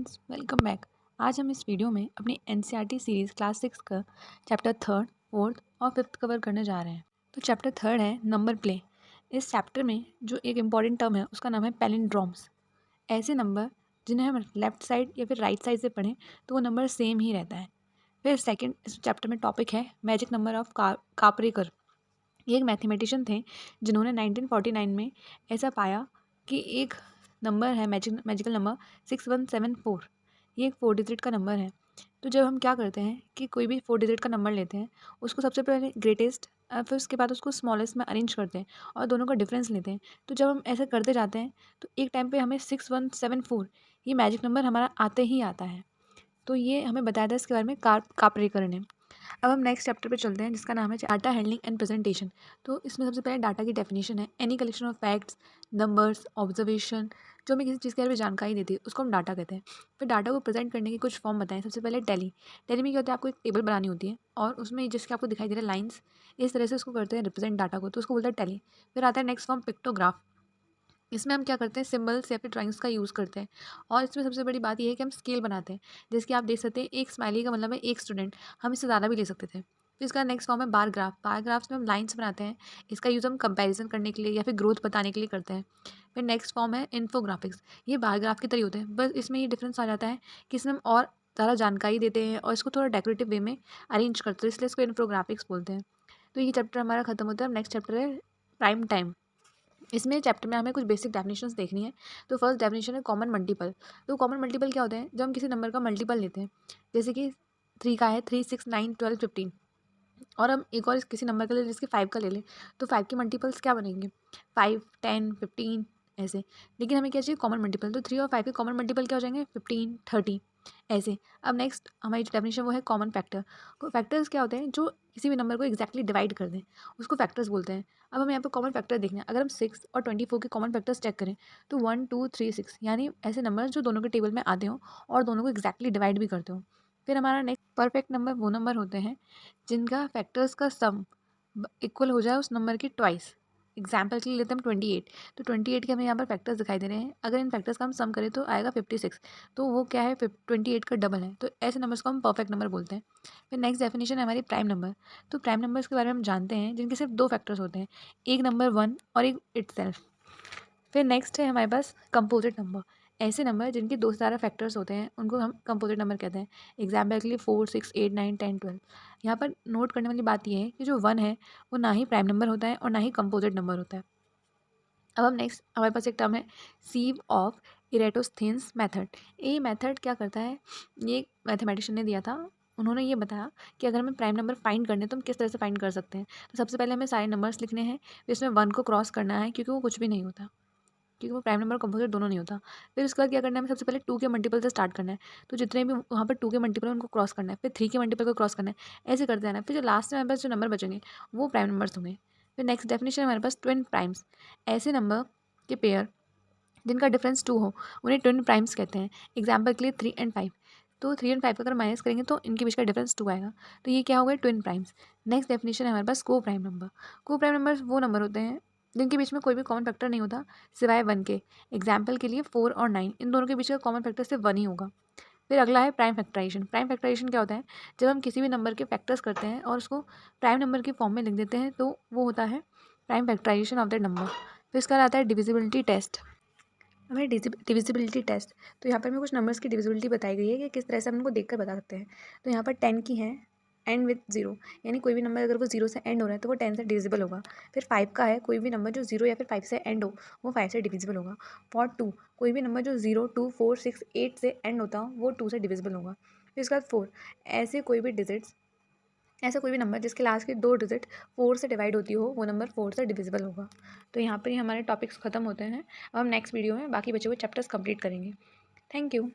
Friends, welcome back. आज हम इस वीडियो में अपनी एनसीईआरटी सीरीज़ क्लास 6 का चैप्टर 3, 4 और 5 कवर करने जा रहे हैं। तो चैप्टर 3 है नंबर प्ले। इस चैप्टर में जो एक इम्पॉर्टेंट टर्म है उसका नाम है पैलिंड्रोम्स। ऐसे नंबर जिन्हें हम लेफ्ट साइड या फिर राइट साइड से पढ़ें तो वो नंबर सेम ही रहता है। फिर सेकेंड इस चैप्टर में टॉपिक है मैजिक नंबर ऑफ कापरेकर। ये एक मैथमेटिशियन थे जिन्होंने 1949 में ऐसा पाया कि एक नंबर है मैजिकल नंबर 6174। ये एक 4 डिजिट का नंबर है। तो जब हम क्या करते हैं कि कोई भी 4 डिजिट का नंबर लेते हैं, उसको सबसे पहले ग्रेटेस्ट फिर उसके बाद उसको स्मॉलेस्ट में अरेंज करते हैं और दोनों का डिफरेंस लेते हैं। तो जब हम ऐसे करते जाते हैं तो एक टाइम पे हमें 6174 ये मैजिक नंबर हमारा आते ही आता है। तो ये हमें बताया था इसके बारे में कापरेकर ने। अब हम नेक्स्ट चैप्टर पे चलते हैं जिसका नाम है डाटा हैंडलिंग एंड प्रेजेंटेशन। तो इसमें सबसे पहले डाटा की डेफिनेशन है any collection of facts, numbers, observation जो हमें किसी चीज़ के बारे में जानकारी देती है उसको हम डाटा कहते हैं। फिर डाटा को प्रेजेंट करने के कुछ फॉर्म बताएं। सबसे पहले टैली। टैली में क्या होता है, आपको एक टेबल बनानी होती है और उसमें जिसके आपको दिखाई दे रहा है लाइन्स, इस तरह से उसको करते हैं रिप्रेजेंट डाटा को, तो उसको बोलते हैं टैली। फिर आता है नेक्स्ट फॉर्म पिक्टोग्राफ। इसमें हम क्या करते हैं, सिंबल्स या फिर ड्राइंग्स का यूज़ करते हैं और इसमें सबसे बड़ी बात ये है कि हम स्केल बनाते हैं। जैसे कि आप देख सकते हैं एक स्माइली का मतलब है एक स्टूडेंट, हम इससे ज़्यादा भी ले सकते थे। फिर इसका नेक्स्ट फॉर्म है बार ग्राफ। बार ग्राफ्स में हम लाइन्स बनाते हैं। इसका यूज़ हम कंपैरिजन करने के लिए या फिर ग्रोथ बताने के लिए करते हैं। फिर नेक्स्ट फॉर्म है इन्फोग्राफिक्स। ये बार ग्राफ की तरह होते हैं, बस इसमें ये डिफरेंस आ जाता है कि इसमें हम और ज़्यादा जानकारी देते हैं और इसको थोड़ा डेकोरेटिव वे में अरेंज करते हैं, इसलिए इसको इन्फोग्राफिक्स बोलते हैं। तो ये चैप्टर हमारा खत्म होता है। नेक्स्ट चैप्टर है प्राइम टाइम। इसमें चैप्टर में हमें कुछ बेसिक डेफिनेशंस देखनी है। तो फर्स्ट डेफिनेशन है कॉमन मल्टीपल। तो कॉमन मल्टीपल क्या होता है, जब हम किसी नंबर का मल्टीपल लेते हैं, जैसे कि 3 का है 3, 6, 9, 12, 15 और हम एक और किसी नंबर का ले जिसके 5 का ले लें, तो 5 के मल्टीपल्स क्या बनेंगे, 5, 10, 15 ऐसे। लेकिन हमें क्या चाहिए, कॉमन मल्टीपल। तो 3 और 5 के कॉमन मल्टीपल क्या हो जाएंगे, 15, 30 ऐसे। अब नेक्स्ट हमारी जो डेफिनेशन वो है कॉमन फैक्टर। फैक्टर्स क्या होते हैं, जो किसी भी नंबर को एक्जैक्टली डिवाइड कर दें उसको फैक्टर्स बोलते हैं। अब हमें यहाँ पर कॉमन फैक्टर देखना है। अगर हम 6 और 24 के कॉमन फैक्टर्स चेक करें तो 1, 2, 3, 6 यानी ऐसे नंबर जो दोनों के टेबल में आते हों और दोनों को एक्जैक्टली डिवाइड भी करते हों। फिर हमारा नेक्स्ट परफेक्ट नंबर वो नंबर होते हैं जिनका फैक्टर्स का सम इक्वल हो जाए उस नंबर के ट्वाइस। एग्जाम्पल के लिए लेते हैं हम 28। तो 28 के हमें यहाँ पर फैक्टर्स दिखाई दे रहे हैं। अगर इन फैक्टर्स का हम सम करें तो आएगा 56। तो वो क्या है, 28 का डबल है। तो ऐसे नंबर्स को हम परफेक्ट नंबर बोलते हैं। फिर नेक्स्ट डेफिनेशन है हमारी प्राइम नंबर। तो प्राइम नंबर्स के बारे में हम जानते हैं जिनके सिर्फ 2 फैक्टर्स होते हैं, एक नंबर 1 और एक इटसेल्फ। फिर नेक्स्ट है हमारे पास कंपोजिट नंबर। ऐसे नंबर जिनके 2 से ज़्यादा फैक्टर्स होते हैं उनको हम कंपोजिट नंबर कहते हैं। एग्जाम्पल के लिए 4, 6, 8, 9, 10, 12। यहाँ पर नोट करने वाली बात यह है कि जो 1 है वो ना ही प्राइम नंबर होता है और ना ही कंपोजिट नंबर होता है। अब हम नेक्स्ट हमारे पास एक टर्म है सीव ऑफ इरेटोस्थेन्स मेथड। ये मेथड क्या करता है, ये मैथमेटिशियन ने दिया था। उन्होंने ये बताया कि अगर हमें प्राइम नंबर फाइंड करने तो हम किस तरह से फाइंड कर सकते हैं। तो सबसे पहले हमें सारे नंबर्स लिखने हैं, फिर इसमें 1 को क्रॉस करना है क्योंकि वो कुछ भी नहीं होता, क्योंकि वो प्राइम नंबर और कंपोजिट दोनों नहीं होता। फिर उसके बाद क्या करना है, हमें सबसे पहले 2 के मल्टीपल से स्टार्ट करना है। तो जितने भी वहाँ पर 2 के मल्टीपल है उनको क्रॉस करना है, फिर 3 के मल्टीपल को क्रॉस करना है, ऐसे करते रहना है। फिर जो लास्ट में हमारे पास जो नंबर बचेंगे वो प्राइम नंबर्स होंगे। फिर नेक्स्ट डेफिनेशन है हमारे पास ट्विन प्राइम्स। ऐसे नंबर के पेयर जिनका डिफरेंस 2 हो उन्हें ट्विन प्राइम्स कहते हैं। एग्जाम्पल के लिए 3 एंड 5। तो 3 एंड 5 का अगर माइनस करेंगे तो इनके बीच का डिफरेंस 2 आएगा। तो ये क्या हो गए, ट्विन प्राइम्स। नेक्स्ट डेफिनेशन है हमारे पास को प्राइम नंबर। को प्राइम नंबर्स वो नंबर होते हैं जिनके बीच में कोई भी कॉमन फैक्टर नहीं होता सिवाय 1 के। एग्जाम्पल के लिए 4 और 9, इन दोनों के बीच का कॉमन फैक्टर सिर्फ 1 ही होगा। फिर अगला है प्राइम फैक्टराइजेशन। प्राइम फैक्टराइजेशन क्या होता है, जब हम किसी भी नंबर के फैक्टर्स करते हैं और उसको प्राइम नंबर की फॉर्म में लिख देते हैं तो वो होता है prime factorization of that number. फिर इसका आता है डिविजिबिलिटी टेस्ट। हमें डिविजिबिलिटी टेस्ट। तो यहाँ पर हमें कुछ नंबर्स की डिविजिबिलिटी बताई गई है कि किस तरह से हम उनको देखकर बता सकते हैं। तो यहाँ पर 10 की है एंड विथ 0, यानी कोई भी नंबर अगर वो 0 से एंड हो रहा है तो वो 10 से डिविजिबल होगा। फिर 5 का है, कोई भी नंबर जो 0 या फिर 5 से एंड हो वो 5 से डिविजिबल होगा। फॉर 2, कोई भी नंबर जो 0, 2, 4, 6, 8 से एंड होता हो वो 2 से डिविजिबल होगा। फिर इसके बाद 4, ऐसा कोई भी नंबर जिसके लास्ट के 2 डिजिट 4 से डिवाइड होती हो वो नंबर 4 से डिविजिबल होगा। तो यहाँ पर ही हमारे टॉपिक्स खत्म होते हैं। अब हम नेक्स्ट वीडियो में बाकी बचे हुए चैप्टर्स कंप्लीट करेंगे। Thank you.